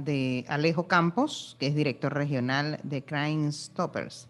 de Alejo Campos, que es director regional de Crime Stoppers.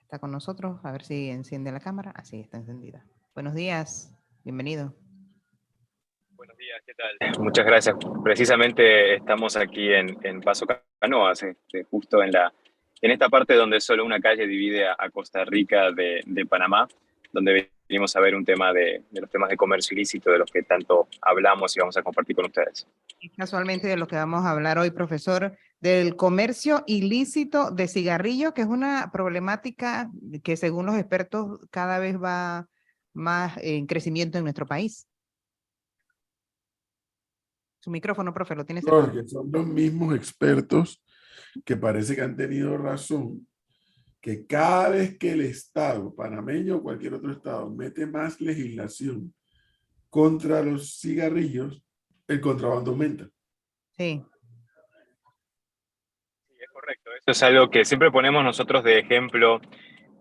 Está con nosotros, a ver si enciende la cámara. Así está encendida. Buenos días, bienvenido. Buenos días, ¿qué tal? Muchas gracias. Precisamente estamos aquí en Paso Canoas, justo en esta parte donde solo una calle divide a Costa Rica de Panamá, donde venimos a ver un tema de los temas de comercio ilícito, de los que tanto hablamos y vamos a compartir con ustedes. Y casualmente de lo que vamos a hablar hoy, profesor, del comercio ilícito de cigarrillos, que es una problemática que según los expertos cada vez va más en crecimiento en nuestro país. Su micrófono, profe, lo tiene cerrado. Porque son los mismos expertos que parece que han tenido razón, que cada vez que el Estado panameño o cualquier otro Estado mete más legislación contra los cigarrillos, el contrabando aumenta. Sí. Sí, es correcto. Eso es algo que siempre ponemos nosotros de ejemplo,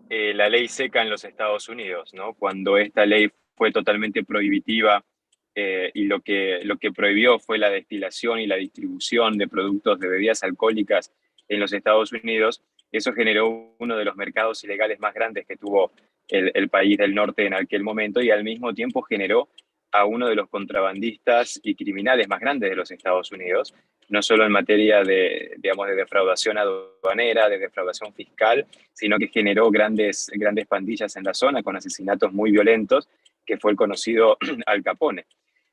la ley seca en los Estados Unidos, ¿no? Cuando esta ley fue totalmente prohibitiva y lo que prohibió fue la destilación y la distribución de productos de bebidas alcohólicas en los Estados Unidos, eso generó uno de los mercados ilegales más grandes que tuvo el país del norte en aquel momento y al mismo tiempo generó a uno de los contrabandistas y criminales más grandes de los Estados Unidos, no solo en materia digamos, de defraudación aduanera, de defraudación fiscal, sino que generó grandes pandillas en la zona con asesinatos muy violentos, que fue el conocido Al Capone.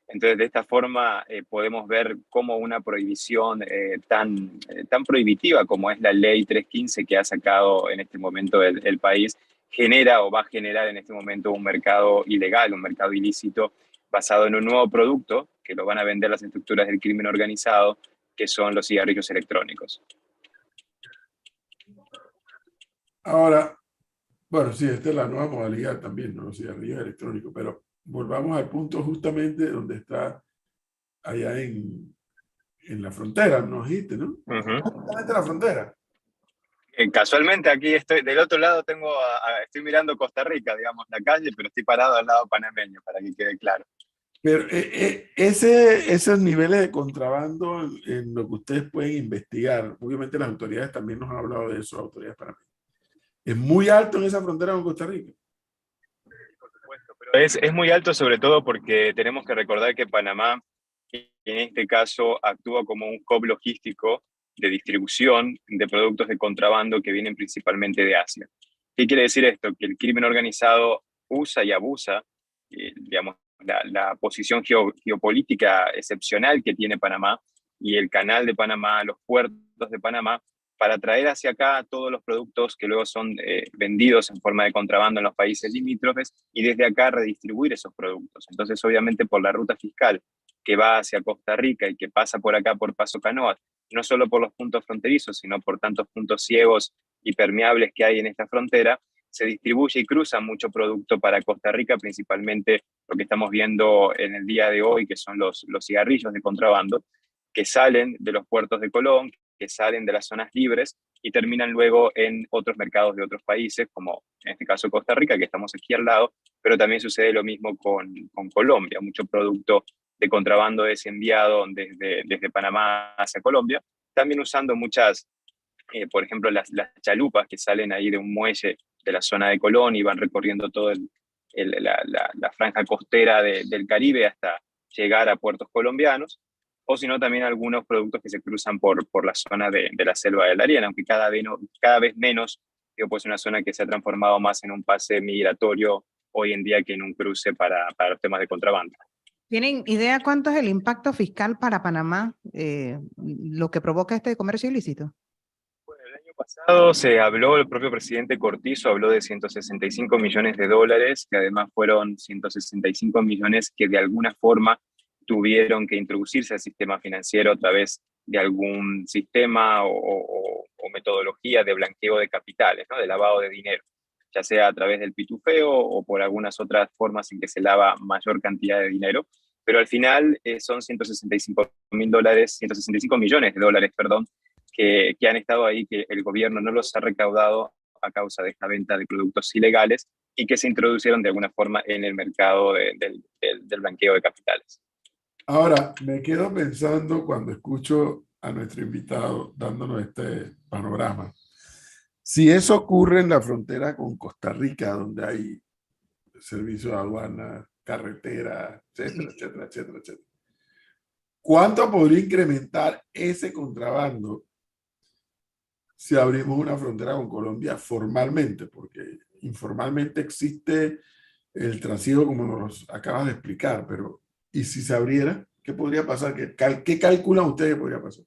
Entonces, de esta forma podemos ver cómo una prohibición tan prohibitiva como es la Ley 315 que ha sacado en este momento el país, genera o va a generar en este momento un mercado ilegal, un mercado ilícito, basado en un nuevo producto que lo van a vender las estructuras del crimen organizado, que son los cigarrillos electrónicos. Ahora, bueno, sí, esta es la nueva modalidad también, ¿no? Los cigarrillos electrónicos, pero volvamos al punto justamente donde está allá en la frontera, nos dijiste, ¿no? Justamente la frontera. Casualmente aquí estoy, del otro lado estoy mirando Costa Rica, digamos, la calle, pero estoy parado al lado panameño, para que quede claro. Pero esos niveles de contrabando en lo que ustedes pueden investigar, obviamente las autoridades también nos han hablado de eso, las autoridades panameñas. ¿Es muy alto en esa frontera con Costa Rica? Por supuesto, pero es muy alto sobre todo porque tenemos que recordar que Panamá, en este caso, actúa como un hub logístico de distribución de productos de contrabando que vienen principalmente de Asia. ¿Qué quiere decir esto? Que el crimen organizado usa y abusa, digamos, la posición geopolítica excepcional que tiene Panamá y el canal de Panamá, los puertos de Panamá, para traer hacia acá todos los productos que luego son vendidos en forma de contrabando en los países limítrofes y desde acá redistribuir esos productos. Entonces, obviamente, por la ruta fiscal que va hacia Costa Rica y que pasa por acá por Paso Canoas, no solo por los puntos fronterizos, sino por tantos puntos ciegos y permeables que hay en esta frontera, se distribuye y cruza mucho producto para Costa Rica, principalmente lo que estamos viendo en el día de hoy, que son los cigarrillos de contrabando, que salen de los puertos de Colón, que salen de las zonas libres y terminan luego en otros mercados de otros países, como en este caso Costa Rica, que estamos aquí al lado, pero también sucede lo mismo con Colombia. Mucho producto de contrabando es enviado desde Panamá hacia Colombia, también usando muchas, por ejemplo, las chalupas que salen ahí de un muelle de la zona de Colón y van recorriendo toda la franja costera del Caribe hasta llegar a puertos colombianos, o sino también algunos productos que se cruzan por la zona de la selva de Darién, aunque cada vez menos, digo, pues una zona que se ha transformado más en un pase migratorio hoy en día que en un cruce para los temas de contrabando. ¿Tienen idea cuánto es el impacto fiscal para Panamá, lo que provoca este comercio ilícito? Bueno, el año pasado se habló, el propio presidente Cortizo habló de 165 millones de dólares, que además fueron 165 millones que de alguna forma tuvieron que introducirse al sistema financiero a través de algún sistema o metodología de blanqueo de capitales, ¿no? De lavado de dinero, ya sea a través del pitufeo o por algunas otras formas en que se lava mayor cantidad de dinero. Pero al final son 165 millones de dólares, perdón, que han estado ahí, que el gobierno no los ha recaudado a causa de esta venta de productos ilegales y que se introducieron de alguna forma en el mercado del blanqueo de capitales. Ahora, me quedo pensando cuando escucho a nuestro invitado dándonos este panorama. Si eso ocurre en la frontera con Costa Rica, donde hay servicio de aduana, carretera, etcétera, etcétera, etcétera, etcétera, ¿cuánto podría incrementar ese contrabando si abrimos una frontera con Colombia formalmente? Porque informalmente existe el trasiego, como nos acabas de explicar, pero ¿y si se abriera? ¿Qué podría pasar? ¿Qué calculan ustedes que podría pasar?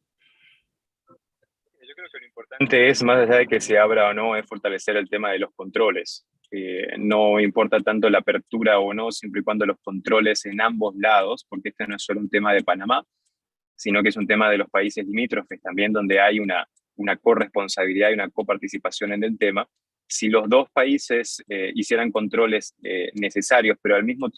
Yo creo que lo importante es, más allá de que se abra o no, es fortalecer el tema de los controles. No importa tanto la apertura o no, siempre y cuando los controles en ambos lados, porque este no es solo un tema de Panamá, sino que es un tema de los países limítrofes también, donde hay una corresponsabilidad y una coparticipación en el tema. Si los dos países hicieran controles necesarios, pero al mismo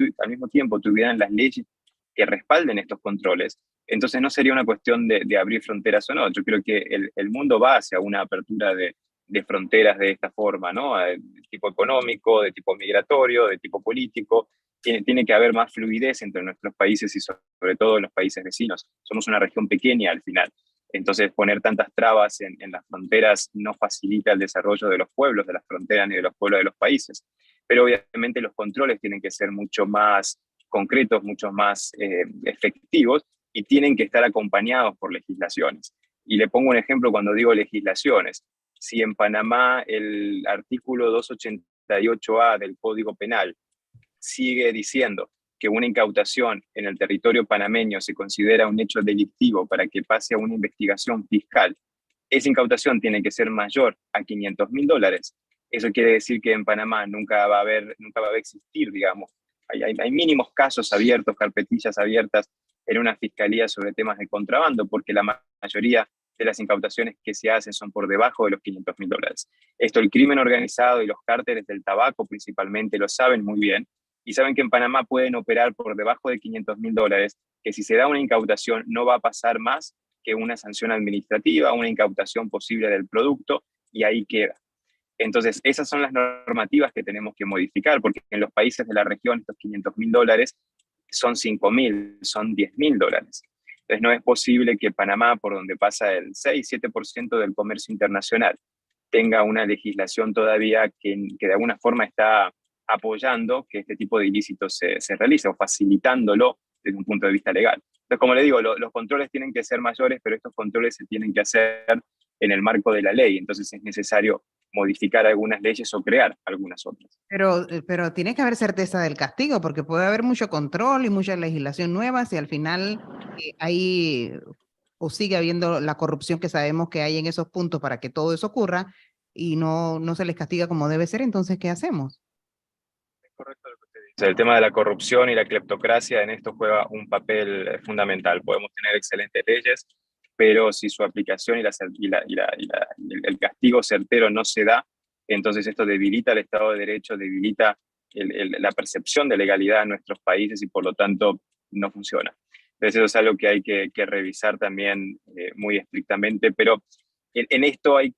tiempo tuvieran las leyes que respalden estos controles, entonces no sería una cuestión de abrir fronteras o no. Yo creo que el mundo va hacia una apertura de fronteras de esta forma, ¿no? De tipo económico, de tipo migratorio, de tipo político. Tiene que haber más fluidez entre nuestros países y sobre todo en los países vecinos. Somos una región pequeña al final. Entonces, poner tantas trabas en las fronteras no facilita el desarrollo de los pueblos, de las fronteras ni de los pueblos de los países. Pero obviamente los controles tienen que ser mucho más concretos, mucho más efectivos y tienen que estar acompañados por legislaciones. Y le pongo un ejemplo cuando digo legislaciones. Si en Panamá el artículo 288A del Código Penal sigue diciendo que una incautación en el territorio panameño se considera un hecho delictivo para que pase a una investigación fiscal, esa incautación tiene que ser mayor a $500.000. Eso quiere decir que en Panamá nunca va a existir, digamos, hay mínimos casos abiertos, carpetillas abiertas en una fiscalía sobre temas de contrabando, porque la mayoría de las incautaciones que se hacen son por debajo de los $500.000. Esto el crimen organizado y los cárteles del tabaco principalmente lo saben muy bien, y saben que en Panamá pueden operar por debajo de $500.000, que si se da una incautación no va a pasar más que una sanción administrativa, una incautación posible del producto, y ahí queda. Entonces, esas son las normativas que tenemos que modificar, porque en los países de la región estos $500.000 son 5.000, son $10.000. Entonces, no es posible que Panamá, por donde pasa el 6-7% del comercio internacional, tenga una legislación todavía que de alguna forma está apoyando que este tipo de ilícitos se realice o facilitándolo desde un punto de vista legal. Entonces, como le digo, los controles tienen que ser mayores, pero estos controles se tienen que hacer en el marco de la ley. Entonces es necesario modificar algunas leyes o crear algunas otras. Pero tiene que haber certeza del castigo, porque puede haber mucho control y mucha legislación nueva si al final hay o sigue habiendo la corrupción que sabemos que hay en esos puntos para que todo eso ocurra y no se les castiga como debe ser. Entonces, ¿qué hacemos? Es correcto lo que usted dice. El tema de la corrupción y la cleptocracia en esto juega un papel fundamental. Podemos tener excelentes leyes, pero si su aplicación y el castigo certero no se da, entonces esto debilita el Estado de Derecho, debilita la percepción de legalidad en nuestros países y por lo tanto no funciona. Entonces eso es algo que hay que revisar también muy estrictamente, pero en esto hay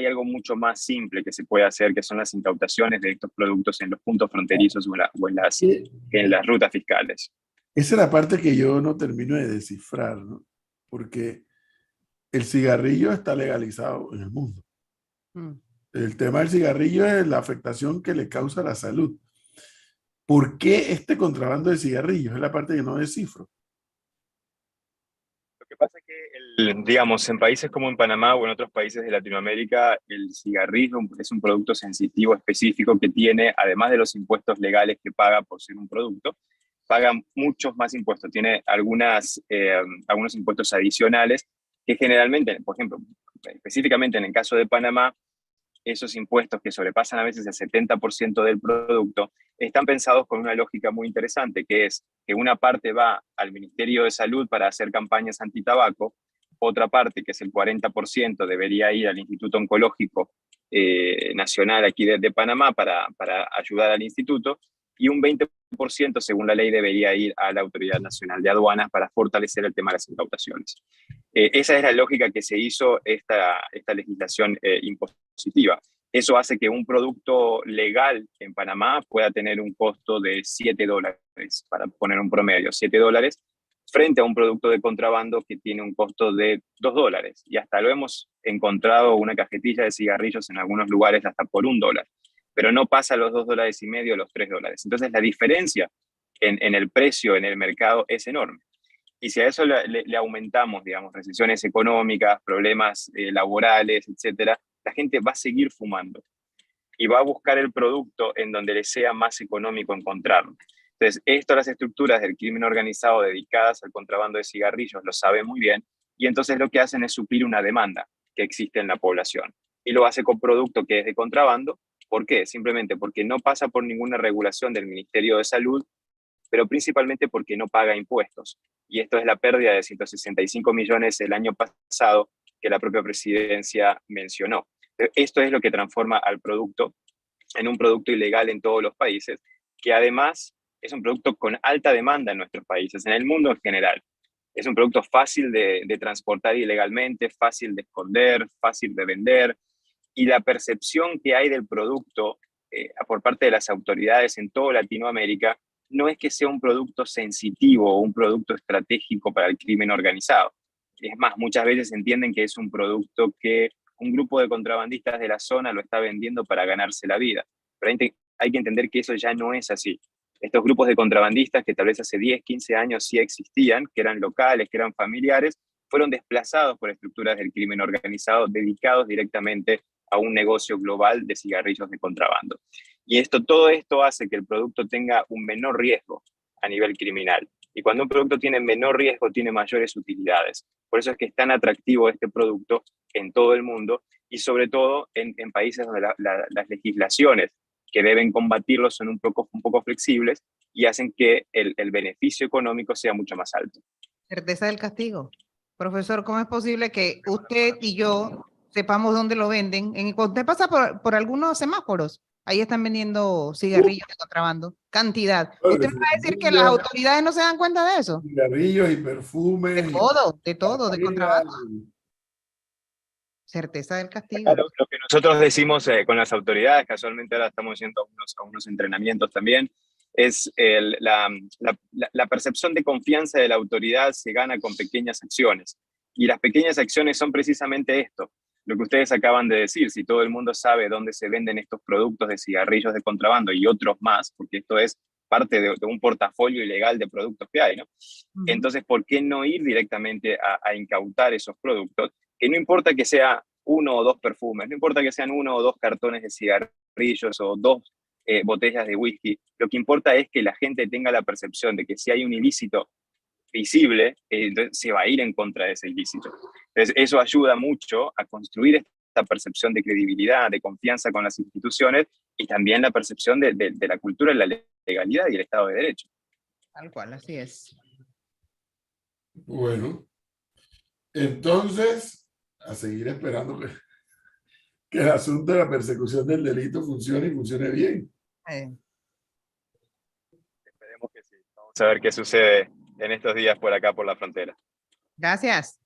algo mucho más simple que se puede hacer, que son las incautaciones de estos productos en los puntos fronterizos o en las rutas fiscales. Esa es la parte que yo no termino de descifrar, ¿no? Porque el cigarrillo está legalizado en el mundo. El tema del cigarrillo es la afectación que le causa a la salud. ¿Por qué este contrabando de cigarrillos? Es la parte que no descifro. Lo que pasa es que, digamos, en países como en Panamá o en otros países de Latinoamérica, el cigarrillo es un producto sensitivo específico que tiene, además de los impuestos legales que paga por ser un producto, paga muchos más impuestos. Tiene algunos impuestos adicionales que generalmente, por ejemplo, específicamente en el caso de Panamá, esos impuestos que sobrepasan a veces el 70% del producto, están pensados con una lógica muy interesante, que es que una parte va al Ministerio de Salud para hacer campañas antitabaco, otra parte, que es el 40%, debería ir al Instituto Oncológico Nacional aquí de Panamá para ayudar al instituto, y un 20%, según la ley, debería ir a la Autoridad Nacional de Aduanas para fortalecer el tema de las incautaciones. Esa es la lógica que se hizo esta legislación impositiva. Eso hace que un producto legal en Panamá pueda tener un costo de $7, para poner un promedio, $7, frente a un producto de contrabando que tiene un costo de $2. Y hasta lo hemos encontrado una cajetilla de cigarrillos en algunos lugares hasta por $1. Pero no pasa los $2.50, los $3. Entonces la diferencia en el precio en el mercado es enorme. Y si a eso le aumentamos, digamos, recesiones económicas, problemas laborales, etcétera, la gente va a seguir fumando y va a buscar el producto en donde le sea más económico encontrarlo. Entonces, las estructuras del crimen organizado dedicadas al contrabando de cigarrillos lo saben muy bien, y entonces lo que hacen es suplir una demanda que existe en la población. Y lo hace con producto que es de contrabando. ¿Por qué? Simplemente porque no pasa por ninguna regulación del Ministerio de Salud, pero principalmente porque no paga impuestos. Y esto es la pérdida de 165 millones el año pasado que la propia presidencia mencionó. Esto es lo que transforma al producto en un producto ilegal en todos los países, que además es un producto con alta demanda en nuestros países, en el mundo en general. Es un producto fácil de transportar ilegalmente, fácil de esconder, fácil de vender, y la percepción que hay del producto por parte de las autoridades en toda Latinoamérica no es que sea un producto sensitivo o un producto estratégico para el crimen organizado. Es más, muchas veces entienden que es un producto que un grupo de contrabandistas de la zona lo está vendiendo para ganarse la vida. Pero hay que entender que eso ya no es así. Estos grupos de contrabandistas que tal vez hace 10, 15 años sí existían, que eran locales, que eran familiares, fueron desplazados por estructuras del crimen organizado dedicados directamente a un negocio global de cigarrillos de contrabando. Y todo esto hace que el producto tenga un menor riesgo a nivel criminal. Y cuando un producto tiene menor riesgo, tiene mayores utilidades. Por eso es que es tan atractivo este producto en todo el mundo, y sobre todo en países donde las legislaciones que deben combatirlo son un poco flexibles y hacen que el beneficio económico sea mucho más alto. Certeza del castigo. Profesor, ¿cómo es posible que usted y yo sepamos dónde lo venden? Cuando usted pasa por algunos semáforos, ahí están vendiendo cigarrillos de contrabando, cantidad. Claro ¿Usted que me va a decir que las autoridades no se dan cuenta de eso? cigarrillos y perfumes. De todo, de contrabando. Certeza del castigo. Lo que nosotros decimos con las autoridades, casualmente ahora estamos yendo a unos entrenamientos también, es la percepción de confianza de la autoridad se gana con pequeñas acciones. Y las pequeñas acciones son precisamente esto, lo que ustedes acaban de decir. Si todo el mundo sabe dónde se venden estos productos de cigarrillos de contrabando y otros más, porque esto es parte de un portafolio ilegal de productos que hay, ¿no? Entonces, ¿por qué no ir directamente a incautar esos productos? Que no importa que sea 1 o 2 perfumes, no importa que sean 1 o 2 cartones de cigarrillos o 2 botellas de whisky, lo que importa es que la gente tenga la percepción de que si hay un ilícito visible, entonces se va a ir en contra de ese ilícito. Entonces, eso ayuda mucho a construir esta percepción de credibilidad, de confianza con las instituciones, y también la percepción de la cultura, la legalidad y el Estado de Derecho. Tal cual, así es. Bueno, entonces, a seguir esperando que el asunto de la persecución del delito funcione y funcione bien. Esperemos que sí. Vamos a ver qué sucede en estos días por acá, por la frontera. Gracias.